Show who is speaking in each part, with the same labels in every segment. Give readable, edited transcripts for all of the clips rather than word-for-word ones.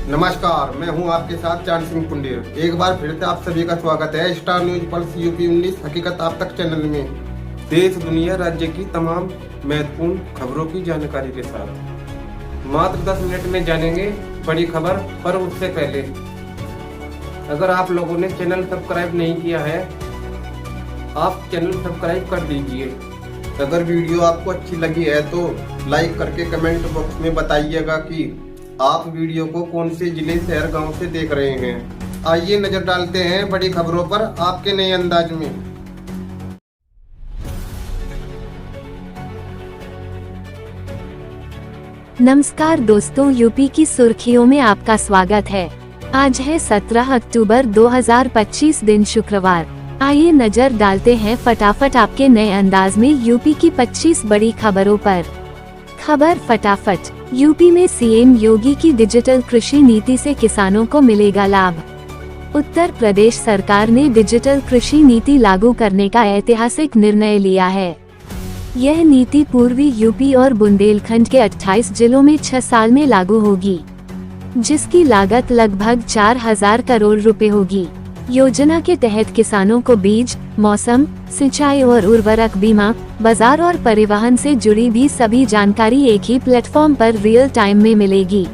Speaker 1: नमस्कार, मैं हूं आपके साथ चांद सिंह पुंडेर। एक बार फिर से आप सभी का स्वागत है स्टार न्यूज पल्स यूपी 19 हकीकत आप तक चैनल में। देश दुनिया राज्य की तमाम महत्वपूर्ण खबरों की जानकारी के साथ मात्र 10 मिनट में जानेंगे बड़ी खबर। पर उससे पहले अगर आप लोगों ने चैनल सब्सक्राइब नहीं किया है, आप चैनल सब्सक्राइब कर दीजिए। अगर वीडियो आपको अच्छी लगी है तो लाइक करके कमेंट बॉक्स में बताइएगा कि आप वीडियो को कौन से जिले, शहर, गांव से देख रहे हैं। आइए नजर डालते हैं बड़ी खबरों पर आपके नए अंदाज में।
Speaker 2: नमस्कार दोस्तों, यूपी की सुर्खियों में आपका स्वागत है। आज है 17 अक्टूबर 2025 दिन शुक्रवार। आइए नजर डालते हैं फटाफट आपके नए अंदाज में यूपी की 25 बड़ी खबरों पर। खबर फटाफट। यूपी में सीएम योगी की डिजिटल कृषि नीति से किसानों को मिलेगा लाभ। उत्तर प्रदेश सरकार ने डिजिटल कृषि नीति लागू करने का ऐतिहासिक निर्णय लिया है। यह नीति पूर्वी यूपी और बुंदेलखंड के 28 जिलों में 6 साल में लागू होगी, जिसकी लागत लगभग 4000 करोड़ रुपए होगी। योजना के तहत किसानों को बीज, मौसम, सिंचाई और उर्वरक बीमा, बाजार और परिवहन से जुड़ी भी सभी जानकारी एक ही प्लेटफॉर्म पर रियल टाइम में मिलेगी।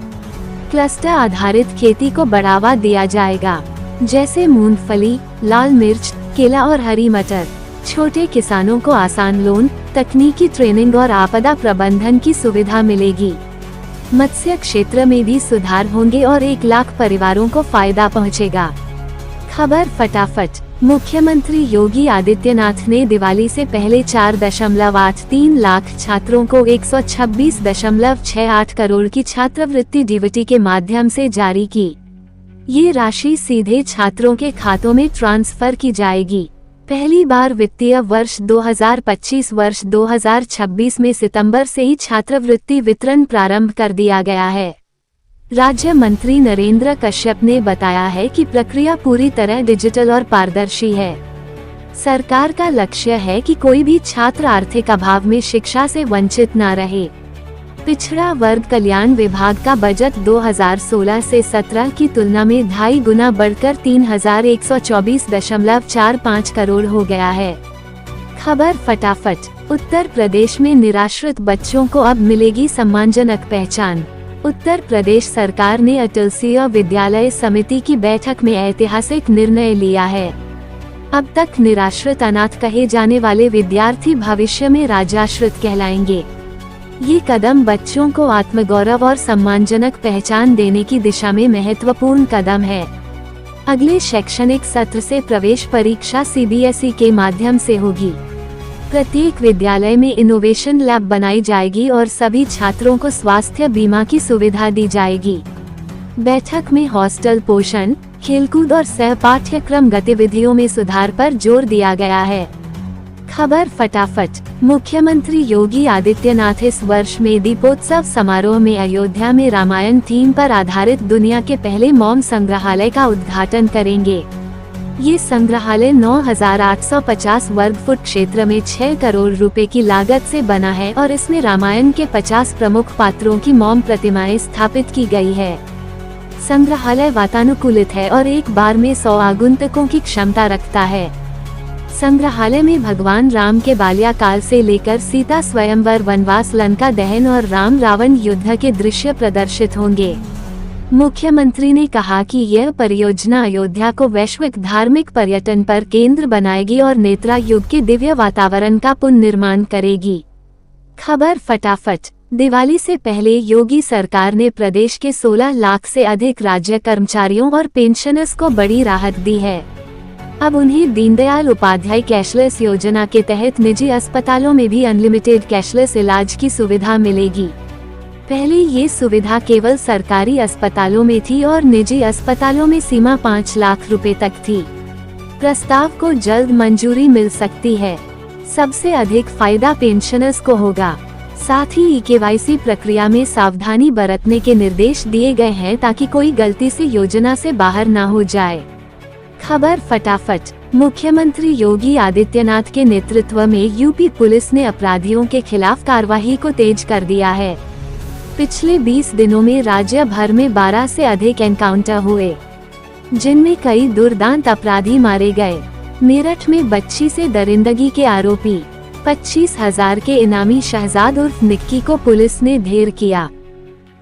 Speaker 2: क्लस्टर आधारित खेती को बढ़ावा दिया जाएगा, जैसे मूंगफली, लाल मिर्च, केला और हरी मटर। छोटे किसानों को आसान लोन, तकनीकी ट्रेनिंग और आपदा प्रबंधन की सुविधा मिलेगी। मत्स्य क्षेत्र में भी सुधार होंगे और 1 लाख परिवारों को फायदा पहुंचेगा। खबर फटाफट। मुख्यमंत्री योगी आदित्यनाथ ने दिवाली से पहले 4.83 लाख छात्रों को 126.68 करोड़ की छात्रवृत्ति डीबीटी के माध्यम से जारी की। ये राशि सीधे छात्रों के खातों में ट्रांसफर की जाएगी। पहली बार वित्तीय वर्ष 2025 में सितंबर से ही छात्रवृत्ति वितरण प्रारंभ कर दिया गया है। राज्य मंत्री नरेंद्र कश्यप ने बताया है कि प्रक्रिया पूरी तरह डिजिटल और पारदर्शी है। सरकार का लक्ष्य है कि कोई भी छात्र आर्थिक अभाव में शिक्षा से वंचित न रहे। पिछड़ा वर्ग कल्याण विभाग का बजट 2016 से 17 की तुलना में 2.5 गुना बढ़कर 3124.45 करोड़ हो गया है। खबर फटाफट। उत्तर प्रदेश में निराश्रित बच्चों को अब मिलेगी सम्मानजनक पहचान। उत्तर प्रदेश सरकार ने अटलसिया विद्यालय समिति की बैठक में ऐतिहासिक निर्णय लिया है। अब तक निराश्रित अनाथ कहे जाने वाले विद्यार्थी भविष्य में राज्याश्रित कहलाएंगे। ये कदम बच्चों को आत्मगौरव और सम्मानजनक पहचान देने की दिशा में महत्वपूर्ण कदम है। अगले शैक्षणिक सत्र से प्रवेश परीक्षा सीबीएसई के माध्यम से होगी। प्रत्येक विद्यालय में इनोवेशन लैब बनाई जाएगी और सभी छात्रों को स्वास्थ्य बीमा की सुविधा दी जाएगी। बैठक में हॉस्टल पोषण, खेलकूद और सह पाठ्यक्रम गतिविधियों में सुधार पर जोर दिया गया है। खबर फटाफट। मुख्यमंत्री योगी आदित्यनाथ इस वर्ष में दीपोत्सव समारोह में अयोध्या में रामायण थीम पर आधारित दुनिया के पहले मॉम संग्रहालय का उद्घाटन करेंगे। ये संग्रहालय 9850 वर्ग फुट क्षेत्र में 6 करोड़ रुपए की लागत से बना है और इसमें रामायण के 50 प्रमुख पात्रों की मॉम प्रतिमाएं स्थापित की गई है। संग्रहालय वातानुकूलित है और एक बार में 100 आगंतुकों की क्षमता रखता है। संग्रहालय में भगवान राम के बाल्यकाल से लेकर सीता स्वयंवर, वनवास, लंका दहन और राम रावण युद्ध के दृश्य प्रदर्शित होंगे। मुख्यमंत्री ने कहा कि यह परियोजना अयोध्या को वैश्विक धार्मिक पर्यटन पर केंद्र बनाएगी और नेत्रा युग के दिव्य वातावरण का पुनर्निर्माण करेगी। खबर फटाफट। दिवाली से पहले योगी सरकार ने प्रदेश के 16 लाख से अधिक राज्य कर्मचारियों और पेंशनर्स को बड़ी राहत दी है। अब उन्हें दीनदयाल उपाध्याय कैशलेस योजना के तहत निजी अस्पतालों में भी अनलिमिटेड कैशलेस इलाज की सुविधा मिलेगी। पहले ये सुविधा केवल सरकारी अस्पतालों में थी और निजी अस्पतालों में सीमा 5 लाख रुपए तक थी। प्रस्ताव को जल्द मंजूरी मिल सकती है। सबसे अधिक फायदा पेंशनर्स को होगा। साथ ही केवाईसी प्रक्रिया में सावधानी बरतने के निर्देश दिए गए हैं ताकि कोई गलती से योजना से बाहर न हो जाए। खबर फटाफट। मुख्यमंत्री योगी आदित्यनाथ के नेतृत्व में यूपी पुलिस ने अपराधियों के खिलाफ कार्रवाई को तेज कर दिया है। पिछले 20 दिनों में राज्य भर में 12 से अधिक एनकाउंटर हुए, जिनमें कई दुर्दांत अपराधी मारे गए। मेरठ में बच्ची से दरिंदगी के आरोपी 25,000 के इनामी शहजाद उर्फ निक्की को पुलिस ने ढेर किया।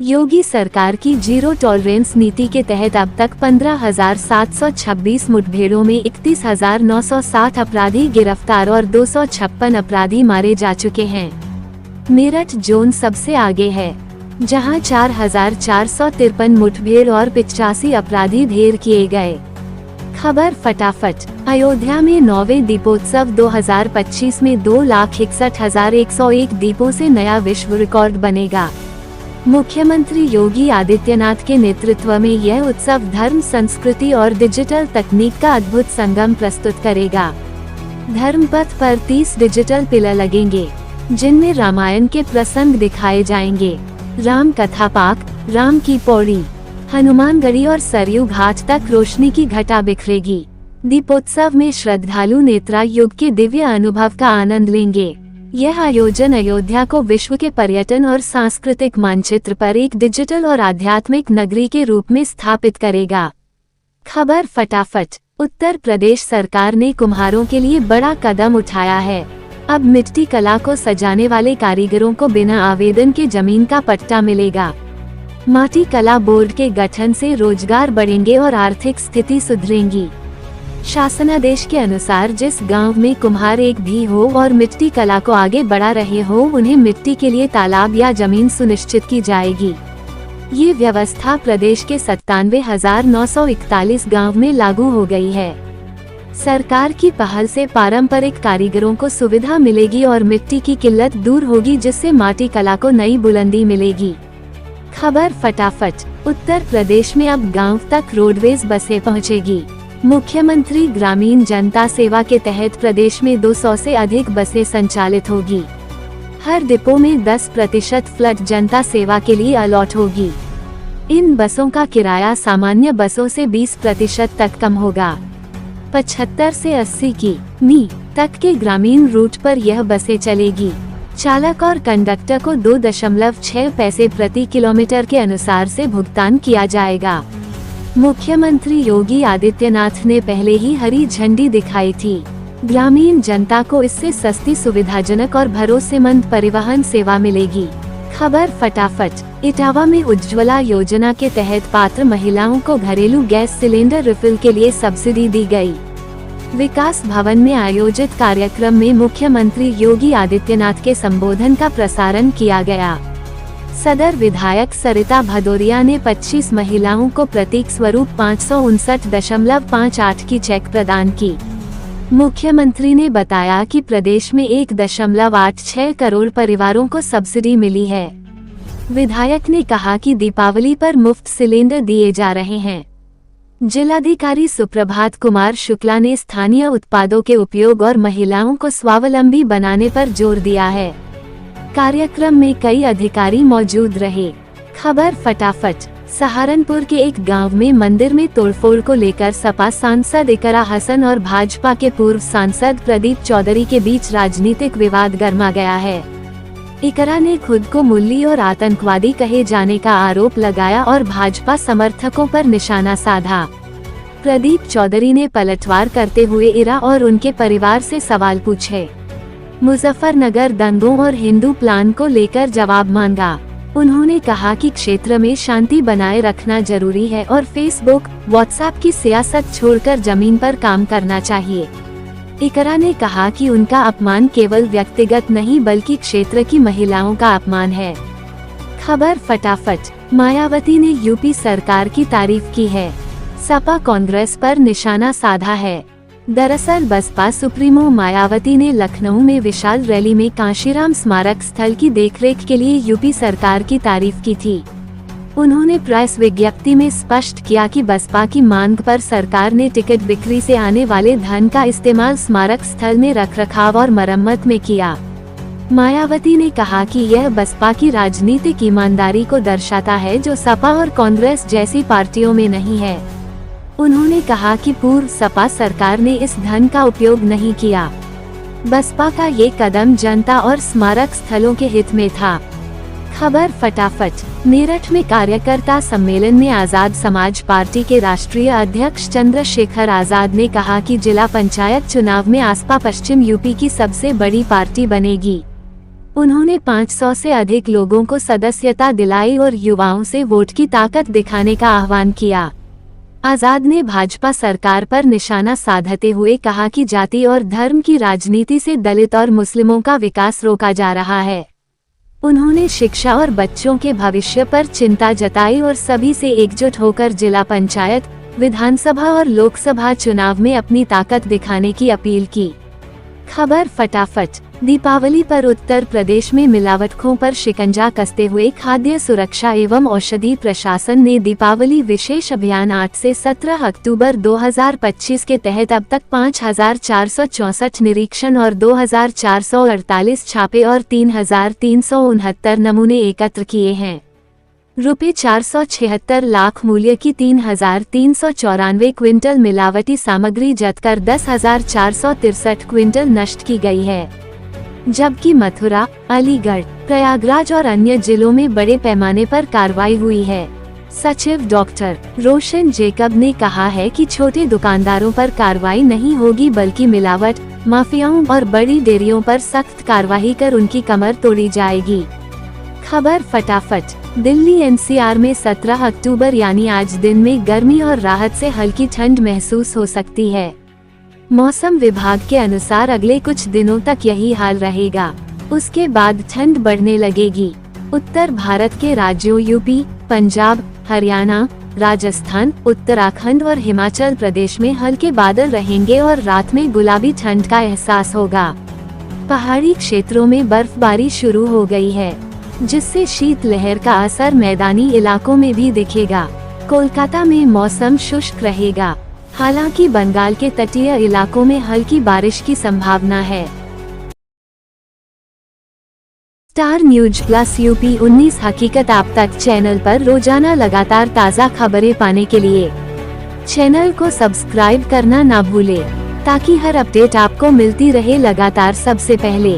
Speaker 2: योगी सरकार की जीरो टॉलरेंस नीति के तहत अब तक 15,726 मुठभेड़ों में 31,960 अपराधी गिरफ्तार और 256 अपराधी मारे जा चुके हैं। मेरठ जोन सबसे आगे है, जहां 4,453 मुठभेड़ और 85 अपराधी ढेर किए गए। खबर फटाफट। अयोध्या में 9वें दीपोत्सव 2025 में 2,61,101 दीपों से नया विश्व रिकॉर्ड बनेगा। मुख्यमंत्री योगी आदित्यनाथ के नेतृत्व में यह उत्सव धर्म, संस्कृति और डिजिटल तकनीक का अद्भुत संगम प्रस्तुत करेगा। धर्मपथ पर 30 डिजिटल पिलर लगेंगे, जिनमें रामायण के प्रसंग दिखाए जाएंगे। राम कथा पाक, राम की पौड़ी, हनुमानगढ़ी और सरयू घाट तक रोशनी की घटा बिखरेगी। दीपोत्सव में श्रद्धालु नेत्रा युग के दिव्य अनुभव का आनंद लेंगे। यह आयोजन अयोध्या को विश्व के पर्यटन और सांस्कृतिक मानचित्र पर एक डिजिटल और आध्यात्मिक नगरी के रूप में स्थापित करेगा। खबर फटाफट। उत्तर प्रदेश सरकार ने कुम्हारों के लिए बड़ा कदम उठाया है। अब मिट्टी कला को सजाने वाले कारीगरों को बिना आवेदन के जमीन का पट्टा मिलेगा। माटी कला बोर्ड के गठन से रोजगार बढ़ेंगे और आर्थिक स्थिति सुधरेगी। शासनादेश के अनुसार जिस गांव में कुम्हार एक भी हो और मिट्टी कला को आगे बढ़ा रहे हो, उन्हें मिट्टी के लिए तालाब या जमीन सुनिश्चित की जाएगी। ये व्यवस्था प्रदेश के 97,941 गांव में लागू हो गई है। सरकार की पहल से पारंपरिक कारीगरों को सुविधा मिलेगी और मिट्टी की किल्लत दूर होगी, जिससे माटी कला को नई बुलंदी मिलेगी। खबर फटाफट। उत्तर प्रदेश में अब गांव तक रोडवेज बसें पहुंचेगी। मुख्यमंत्री ग्रामीण जनता सेवा के तहत प्रदेश में 200 से अधिक बसें संचालित होगी। हर डिपो में 10% फ्लड जनता सेवा के लिए अलॉट होगी। इन बसों का किराया सामान्य बसों से 20% तक कम होगा। 75 से 80 किमी तक के ग्रामीण रूट पर यह बसें चलेगी। चालक और कंडक्टर को 2.6 पैसे प्रति किलोमीटर के अनुसार से भुगतान किया जाएगा। मुख्यमंत्री योगी आदित्यनाथ ने पहले ही हरी झंडी दिखाई थी। ग्रामीण जनता को इससे सस्ती, सुविधाजनक और भरोसेमंद परिवहन सेवा मिलेगी। खबर फटाफट। इटावा में उज्ज्वला योजना के तहत पात्र महिलाओं को घरेलू गैस सिलेंडर रिफिल के लिए सब्सिडी दी गई। विकास भवन में आयोजित कार्यक्रम में मुख्यमंत्री योगी आदित्यनाथ के संबोधन का प्रसारण किया गया। सदर विधायक सरिता भदौरिया ने 25 महिलाओं को प्रतीक स्वरूप 559.58 की चेक प्रदान की। मुख्यमंत्री ने बताया कि प्रदेश में 1.86 करोड़ परिवारों को सब्सिडी मिली है। विधायक ने कहा कि दीपावली पर मुफ्त सिलेंडर दिए जा रहे हैं। जिलाधिकारी सुप्रभात कुमार शुक्ला ने स्थानीय उत्पादों के उपयोग और महिलाओं को स्वावलंबी बनाने पर जोर दिया है। कार्यक्रम में कई अधिकारी मौजूद रहे। खबर फटाफट। सहारनपुर के एक गांव में मंदिर में तोड़फोड़ को लेकर सपा सांसद इकरा हसन और भाजपा के पूर्व सांसद प्रदीप चौधरी के बीच राजनीतिक विवाद गर्मा गया है। इकरा ने खुद को मुल्ली और आतंकवादी कहे जाने का आरोप लगाया और भाजपा समर्थकों पर निशाना साधा। प्रदीप चौधरी ने पलटवार करते हुए इकरा और उनके परिवार से सवाल पूछे। मुजफ्फरनगर दंगों और हिंदू प्लान को लेकर जवाब मांगा। उन्होंने कहा कि क्षेत्र में शांति बनाए रखना जरूरी है और फेसबुक, व्हाट्सएप की सियासत छोड़कर जमीन पर काम करना चाहिए। इकरा ने कहा कि उनका अपमान केवल व्यक्तिगत नहीं बल्कि क्षेत्र की महिलाओं का अपमान है। खबर फटाफट। मायावती ने यूपी सरकार की तारीफ की है। सपा कांग्रेस पर निशाना साधा है। दरअसल बसपा सुप्रीमो मायावती ने लखनऊ में विशाल रैली में कांशीराम स्मारक स्थल की देखरेख के लिए यूपी सरकार की तारीफ की थी। उन्होंने प्रेस विज्ञप्ति में स्पष्ट किया कि बसपा की मांग पर सरकार ने टिकट बिक्री से आने वाले धन का इस्तेमाल स्मारक स्थल में रखरखाव और मरम्मत में किया। मायावती ने कहा कि यह बसपा की राजनीतिक ईमानदारी को दर्शाता है, जो सपा और कांग्रेस जैसी पार्टियों में नहीं है। उन्होंने कहा कि पूर्व सपा सरकार ने इस धन का उपयोग नहीं किया। बसपा का ये कदम जनता और स्मारक स्थलों के हित में था। खबर फटाफट। मेरठ में कार्यकर्ता सम्मेलन में आजाद समाज पार्टी के राष्ट्रीय अध्यक्ष चंद्रशेखर आजाद ने कहा कि जिला पंचायत चुनाव में आसपा पश्चिम यूपी की सबसे बड़ी पार्टी बनेगी। उन्होंने 500 से अधिक लोगों को सदस्यता दिलाई और युवाओं से वोट की ताकत दिखाने का आह्वान किया। आजाद ने भाजपा सरकार पर निशाना साधते हुए कहा कि जाति और धर्म की राजनीति से दलित और मुस्लिमों का विकास रोका जा रहा है। उन्होंने शिक्षा और बच्चों के भविष्य पर चिंता जताई और सभी से एकजुट होकर जिला पंचायत, विधानसभा और लोकसभा चुनाव में अपनी ताकत दिखाने की अपील की। खबर फटाफट। दीपावली पर उत्तर प्रदेश में मिलावटखोरों पर शिकंजा कसते हुए खाद्य सुरक्षा एवं औषधि प्रशासन ने दीपावली विशेष अभियान 8 से 17 अक्टूबर 2025 के तहत अब तक 5464 निरीक्षण और 2448 छापे और 3369 नमूने एकत्र किए हैं। रुपये 476 लाख मूल्य की 3394 क्विंटल मिलावटी सामग्री जब्त कर 10,463 क्विंटल नष्ट की गई है, जबकि मथुरा, अलीगढ़, प्रयागराज और अन्य जिलों में बड़े पैमाने पर कार्रवाई हुई है। सचिव डॉक्टर रोशन जेकब ने कहा है कि छोटे दुकानदारों पर कार्रवाई नहीं होगी बल्कि मिलावट माफियाओं और बड़ी डेयरियों पर सख्त कार्रवाई कर उनकी कमर तोड़ी जाएगी। खबर फटाफट। दिल्ली एनसीआर में 17 अक्टूबर यानी आज दिन में गर्मी और राहत से हल्की ठंड महसूस हो सकती है। मौसम विभाग के अनुसार अगले कुछ दिनों तक यही हाल रहेगा, उसके बाद ठंड बढ़ने लगेगी। उत्तर भारत के राज्यों यूपी, पंजाब, हरियाणा, राजस्थान, उत्तराखंड और हिमाचल प्रदेश में हल्के बादल रहेंगे और रात में गुलाबी ठंड का एहसास होगा। पहाड़ी क्षेत्रों में बर्फबारी शुरू हो गई है, जिससे शीतलहर का असर मैदानी इलाकों में भी दिखेगा। कोलकाता में मौसम शुष्क रहेगा, हालांकि बंगाल के तटीय इलाकों में हल्की बारिश की संभावना है। स्टार न्यूज प्लस यूपी 19 हकीकत आप तक चैनल पर रोजाना लगातार ताज़ा खबरें पाने के लिए चैनल को सब्सक्राइब करना ना भूले, ताकि हर अपडेट आपको मिलती रहे लगातार सबसे पहले।